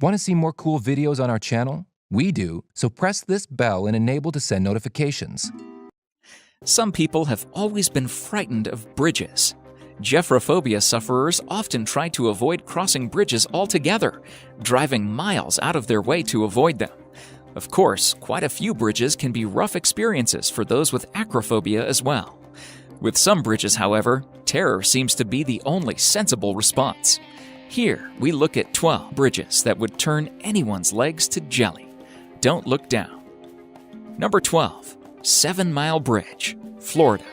Want to see more cool videos on our channel? We do, so press this bell and enable to send notifications. Some people have always been frightened of bridges. Gephrophobia sufferers often try to avoid crossing bridges altogether, driving miles out of their way to avoid them. Of course, quite a few bridges can be rough experiences for those with acrophobia as well. With some bridges, however, terror seems to be the only sensible response. Here, we look at 12 bridges that would turn anyone's legs to jelly. Don't look down. Number 12. 7 Mile Bridge, Florida.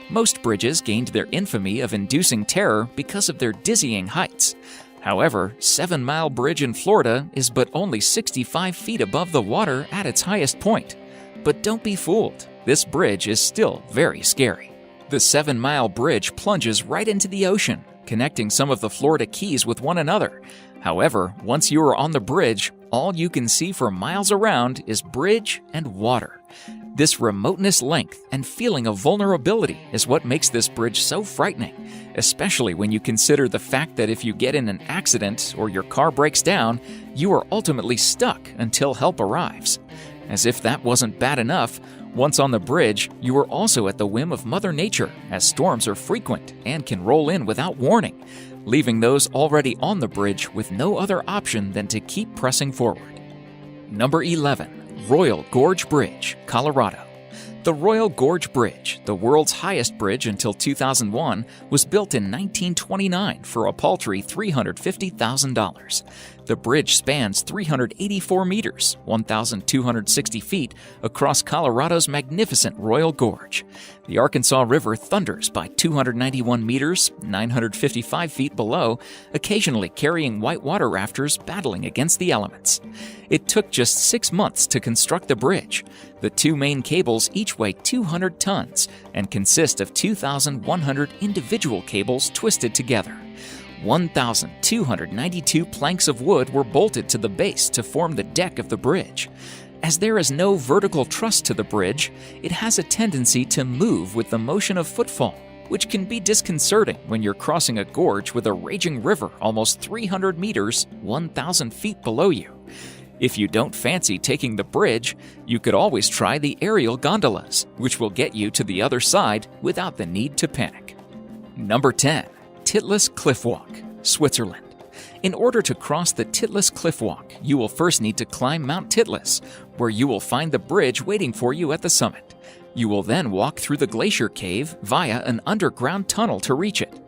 Most bridges gained their infamy of inducing terror because of their dizzying heights. However, 7 Mile Bridge in Florida is but only 65 feet above the water at its highest point. But don't be fooled, this bridge is still very scary. The 7 Mile Bridge plunges right into the ocean, connecting some of the Florida Keys with one another. However, once you are on the bridge, all you can see for miles around is bridge and water. This remoteness, length, and feeling of vulnerability is what makes this bridge so frightening, especially when you consider the fact that if you get in an accident or your car breaks down, you are ultimately stuck until help arrives. As if that wasn't bad enough, once on the bridge, you are also at the whim of Mother Nature, as storms are frequent and can roll in without warning, leaving those already on the bridge with no other option than to keep pressing forward. Number 11. Royal Gorge Bridge, Colorado. The Royal Gorge Bridge, the world's highest bridge until 2001, was built in 1929 for a paltry $350,000. The bridge spans 384 meters, 1,260 feet, across Colorado's magnificent Royal Gorge. The Arkansas River thunders by 291 meters, 955 feet below, occasionally carrying whitewater rafters battling against the elements. It took just 6 months to construct the bridge. The 2 main cables each weigh 200 tons and consist of 2,100 individual cables twisted together. 1,292 planks of wood were bolted to the base to form the deck of the bridge. As there is no vertical truss to the bridge, it has a tendency to move with the motion of footfall, which can be disconcerting when you're crossing a gorge with a raging river almost 300 meters, 1,000 feet below you. If you don't fancy taking the bridge, you could always try the aerial gondolas, which will get you to the other side without the need to panic. Number 10. Titlis Cliff Walk, Switzerland. In order to cross the Titlis Cliff Walk, you will first need to climb Mount Titlis, where you will find the bridge waiting for you at the summit. You will then walk through the glacier cave via an underground tunnel to reach it.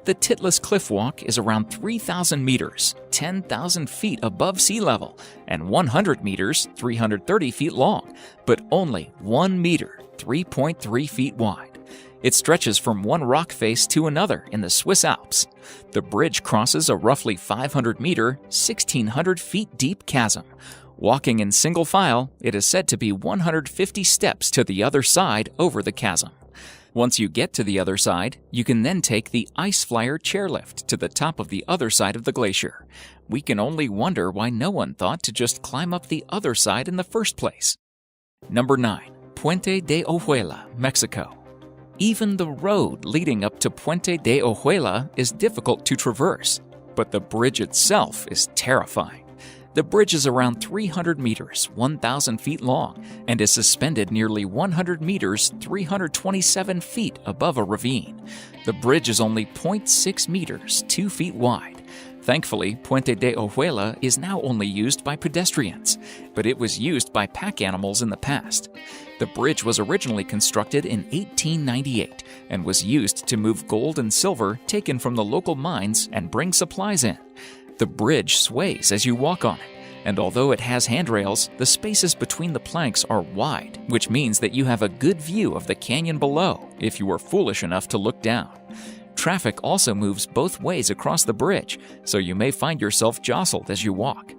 The Titlis Cliff Walk is around 3,000 meters, 10,000 feet above sea level, and 100 meters, 330 feet long, but only 1 meter, 3.3 feet wide. It stretches from one rock face to another in the Swiss Alps. The bridge crosses a roughly 500-meter, 1,600 feet deep chasm. Walking in single file, it is said to be 150 steps to the other side over the chasm. Once you get to the other side, you can then take the Ice Flyer chairlift to the top of the other side of the glacier. We can only wonder why no one thought to just climb up the other side in the first place. Number 9. Puente de Ojuela, Mexico. Even the road leading up to Puente de Ojuela is difficult to traverse, but the bridge itself is terrifying. The bridge is around 300 meters, 1,000 feet long, and is suspended nearly 100 meters, 327 feet above a ravine. The bridge is only 0.6 meters, 2 feet wide. Thankfully, Puente de Ojuela is now only used by pedestrians, but it was used by pack animals in the past. The bridge was originally constructed in 1898 and was used to move gold and silver taken from the local mines and bring supplies in. The bridge sways as you walk on it, and although it has handrails, the spaces between the planks are wide, which means that you have a good view of the canyon below if you are foolish enough to look down. Traffic also moves both ways across the bridge, so you may find yourself jostled as you walk.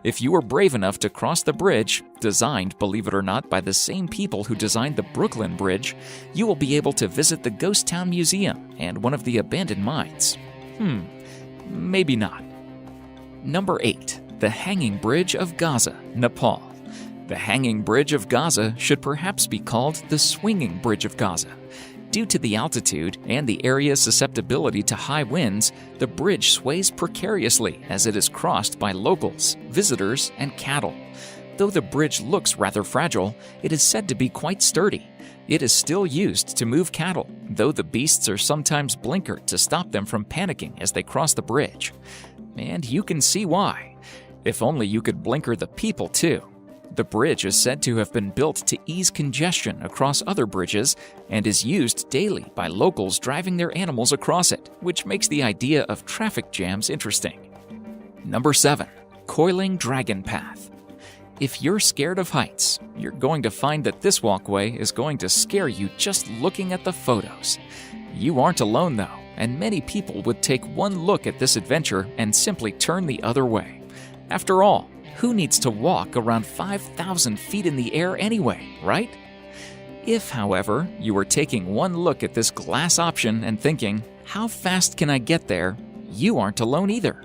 If you are brave enough to cross the bridge, designed, believe it or not, by the same people who designed the Brooklyn Bridge, you will be able to visit the Ghost Town Museum and one of the abandoned mines. Maybe not. Number 8. The Hanging Bridge of Gaza, Nepal. The Hanging Bridge of Gaza should perhaps be called the Swinging Bridge of Gaza. Due to the altitude and the area's susceptibility to high winds, the bridge sways precariously as it is crossed by locals, visitors, and cattle. Though the bridge looks rather fragile, it is said to be quite sturdy. It is still used to move cattle, though the beasts are sometimes blinkered to stop them from panicking as they cross the bridge. And you can see why. If only you could blinker the people too. The bridge is said to have been built to ease congestion across other bridges and is used daily by locals driving their animals across it, which makes the idea of traffic jams interesting. Number 7. Coiling Dragon Path. If you're scared of heights, you're going to find that this walkway is going to scare you just looking at the photos. You aren't alone though, and many people would take one look at this adventure and simply turn the other way. After all, who needs to walk around 5,000 feet in the air anyway, right? If, however, you are taking one look at this glass option and thinking, how fast can I get there? You aren't alone either.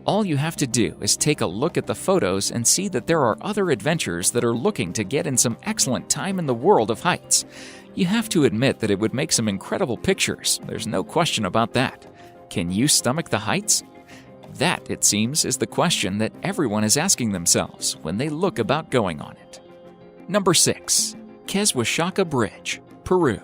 All you have to do is take a look at the photos and see that there are other adventurers that are looking to get in some excellent time in the world of heights. You have to admit that it would make some incredible pictures, there's no question about that. Can you stomach the heights? That, it seems, is the question that everyone is asking themselves when they look about going on it. Number 6. Queswashaca Bridge, Peru.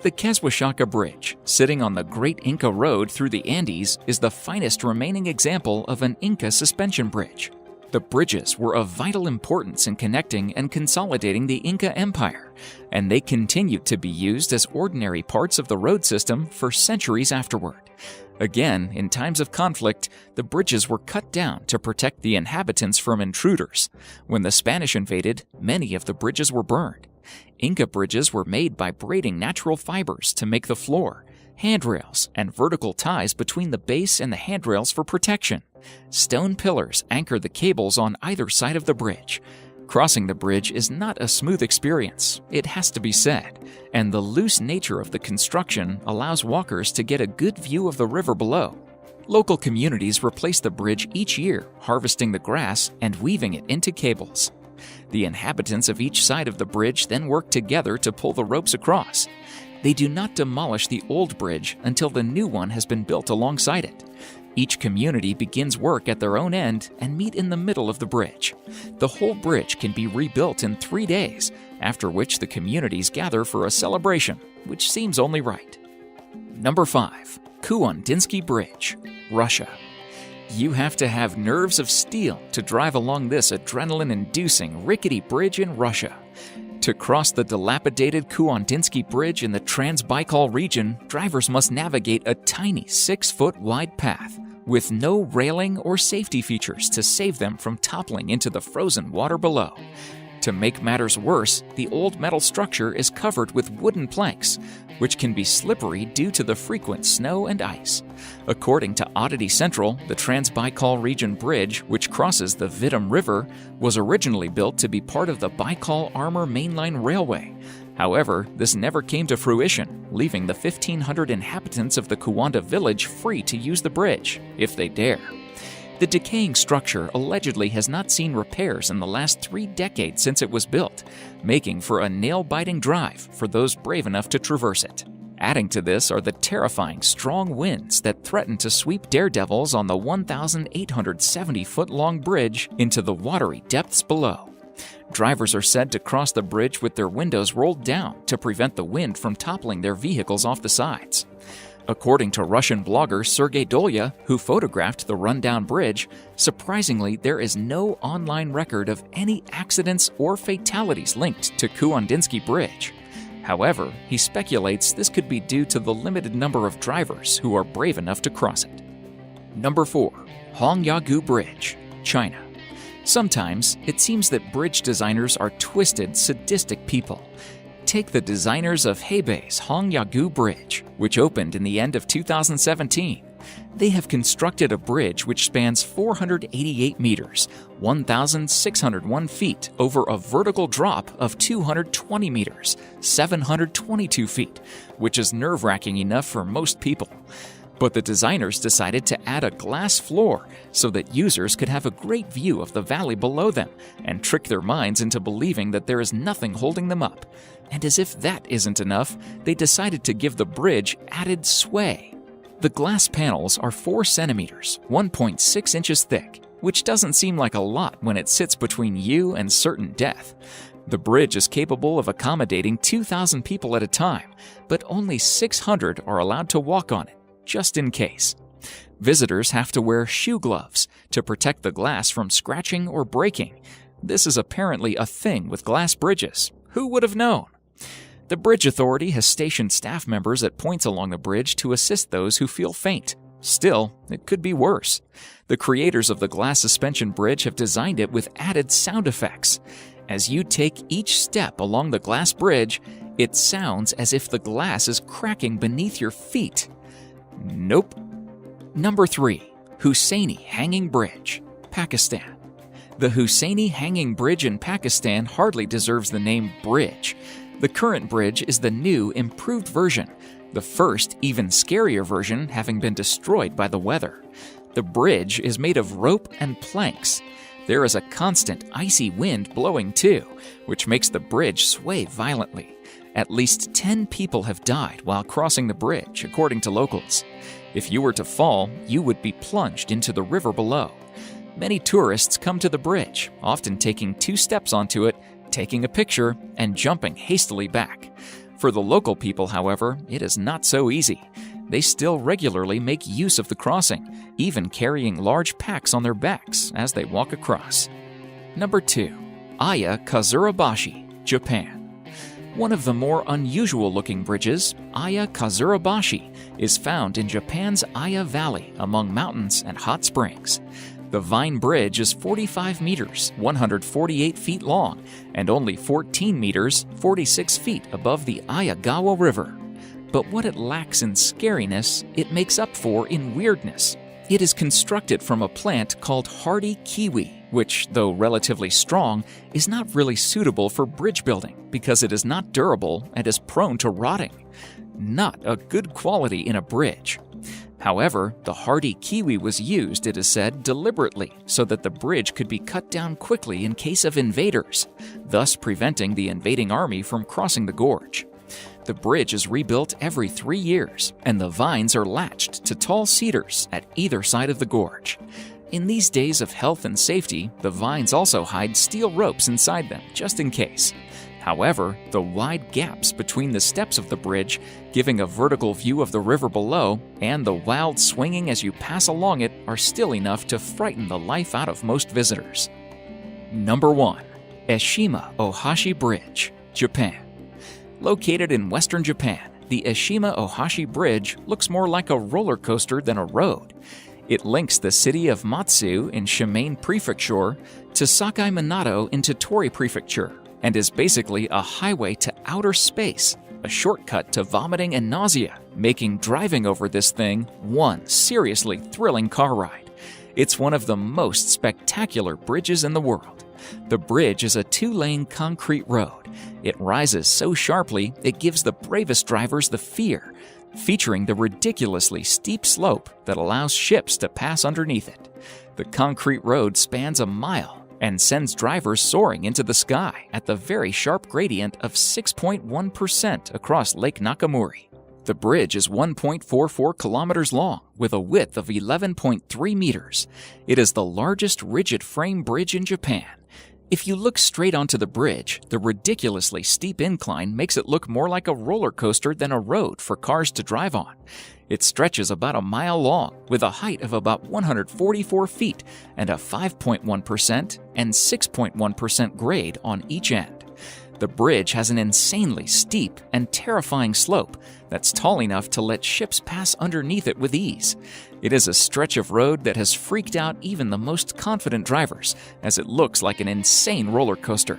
The Queswashaca Bridge, sitting on the Great Inca Road through the Andes, is the finest remaining example of an Inca suspension bridge. The bridges were of vital importance in connecting and consolidating the Inca Empire, and they continued to be used as ordinary parts of the road system for centuries afterward. Again, in times of conflict, the bridges were cut down to protect the inhabitants from intruders. When the Spanish invaded, many of the bridges were burned. Inca bridges were made by braiding natural fibers to make the floor, handrails, and vertical ties between the base and the handrails for protection. Stone pillars anchor the cables on either side of the bridge. Crossing the bridge is not a smooth experience, it has to be said, and the loose nature of the construction allows walkers to get a good view of the river below. Local communities replace the bridge each year, harvesting the grass and weaving it into cables. The inhabitants of each side of the bridge then work together to pull the ropes across. They do not demolish the old bridge until the new one has been built alongside it. Each community begins work at their own end and meet in the middle of the bridge. The whole bridge can be rebuilt in 3 days, after which the communities gather for a celebration, which seems only right. Number 5. Kuandinsky Bridge, Russia. You have to have nerves of steel to drive along this adrenaline-inducing, rickety bridge in Russia. To cross the dilapidated Kuandinsky Bridge in the Trans-Baikal region, drivers must navigate a tiny 6-foot wide path with no railing or safety features to save them from toppling into the frozen water below. To make matters worse, the old metal structure is covered with wooden planks, which can be slippery due to the frequent snow and ice. According to Oddity Central, the Trans-Baikal Region Bridge, which crosses the Vidym River, was originally built to be part of the Baikal Armor Mainline Railway. However, this never came to fruition, leaving the 1,500 inhabitants of the Kuwanda village free to use the bridge, if they dare. The decaying structure allegedly has not seen repairs in the last 3 decades since it was built, making for a nail-biting drive for those brave enough to traverse it. Adding to this are the terrifying strong winds that threaten to sweep daredevils on the 1,870-foot-long bridge into the watery depths below. Drivers are said to cross the bridge with their windows rolled down to prevent the wind from toppling their vehicles off the sides. According to Russian blogger Sergei Dolya, who photographed the rundown bridge, surprisingly, there is no online record of any accidents or fatalities linked to Kuandinsky Bridge. However, he speculates this could be due to the limited number of drivers who are brave enough to cross it. Number 4. Hongyagu Bridge, China. Sometimes, it seems that bridge designers are twisted, sadistic people. Take the designers of Hebei's Hongyagu Bridge, which opened in the end of 2017. They have constructed a bridge which spans 488 meters, 1,601 feet, over a vertical drop of 220 meters, 722 feet, which is nerve-wracking enough for most people. But the designers decided to add a glass floor so that users could have a great view of the valley below them and trick their minds into believing that there is nothing holding them up. And as if that isn't enough, they decided to give the bridge added sway. The glass panels are 4 centimeters, 1.6 inches thick, which doesn't seem like a lot when it sits between you and certain death. The bridge is capable of accommodating 2,000 people at a time, but only 600 are allowed to walk on it, just in case. Visitors have to wear shoe gloves to protect the glass from scratching or breaking. This is apparently a thing with glass bridges. Who would have known? The Bridge Authority has stationed staff members at points along the bridge to assist those who feel faint. Still, it could be worse. The creators of the glass suspension bridge have designed it with added sound effects. As you take each step along the glass bridge, it sounds as if the glass is cracking beneath your feet. Nope. Number 3. Hussaini Hanging Bridge, Pakistan. The Hussaini Hanging Bridge in Pakistan hardly deserves the name bridge. The current bridge is the new, improved version, the first, even scarier version having been destroyed by the weather. The bridge is made of rope and planks. There is a constant icy wind blowing too, which makes the bridge sway violently. At least 10 people have died while crossing the bridge, according to locals. If you were to fall, you would be plunged into the river below. Many tourists come to the bridge, often taking 2 steps onto it, taking a picture, and jumping hastily back. For the local people, however, it is not so easy. They still regularly make use of the crossing, even carrying large packs on their backs as they walk across. Number 2. Aya Kazurabashi, Japan. One of the more unusual-looking bridges, Aya Kazurabashi, is found in Japan's Aya Valley among mountains and hot springs. The Vine Bridge is 45 meters, 148 feet long, and only 14 meters, 46 feet above the Ayagawa River. But what it lacks in scariness, it makes up for in weirdness. It is constructed from a plant called hardy kiwi, which, though relatively strong, is not really suitable for bridge building because it is not durable and is prone to rotting. Not a good quality in a bridge. However, the hardy kiwi was used, it is said, deliberately so that the bridge could be cut down quickly in case of invaders, thus preventing the invading army from crossing the gorge. The bridge is rebuilt every 3 years, and the vines are latched to tall cedars at either side of the gorge. In these days of health and safety, the vines also hide steel ropes inside them, just in case. However, the wide gaps between the steps of the bridge, giving a vertical view of the river below, and the wild swinging as you pass along it are still enough to frighten the life out of most visitors. Number 1. Eshima Ohashi Bridge, Japan. Located in western Japan, the Eshima Ohashi Bridge looks more like a roller coaster than a road. It links the city of Matsu in Shimane Prefecture to Sakai Minato into Tori Prefecture, and is basically a highway to outer space, a shortcut to vomiting and nausea, making driving over this thing one seriously thrilling car ride. It's one of the most spectacular bridges in the world. The bridge is a 2-lane concrete road. It rises so sharply it gives the bravest drivers the fear, featuring the ridiculously steep slope that allows ships to pass underneath it. The concrete road spans a mile and sends drivers soaring into the sky at the very sharp gradient of 6.1% across Lake Nakamura. The bridge is 1.44 kilometers long with a width of 11.3 meters. It is the largest rigid frame bridge in Japan. If you look straight onto the bridge, the ridiculously steep incline makes it look more like a roller coaster than a road for cars to drive on. It stretches about a mile long with a height of about 144 feet and a 5.1% and 6.1% grade on each end. The bridge has an insanely steep and terrifying slope that's tall enough to let ships pass underneath it with ease. It is a stretch of road that has freaked out even the most confident drivers, as it looks like an insane roller coaster.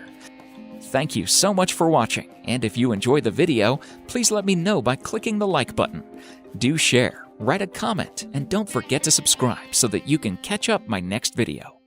Thank you so much for watching, and if you enjoyed the video, please let me know by clicking the like button. Do share, write a comment, and don't forget to subscribe so that you can catch up my next video.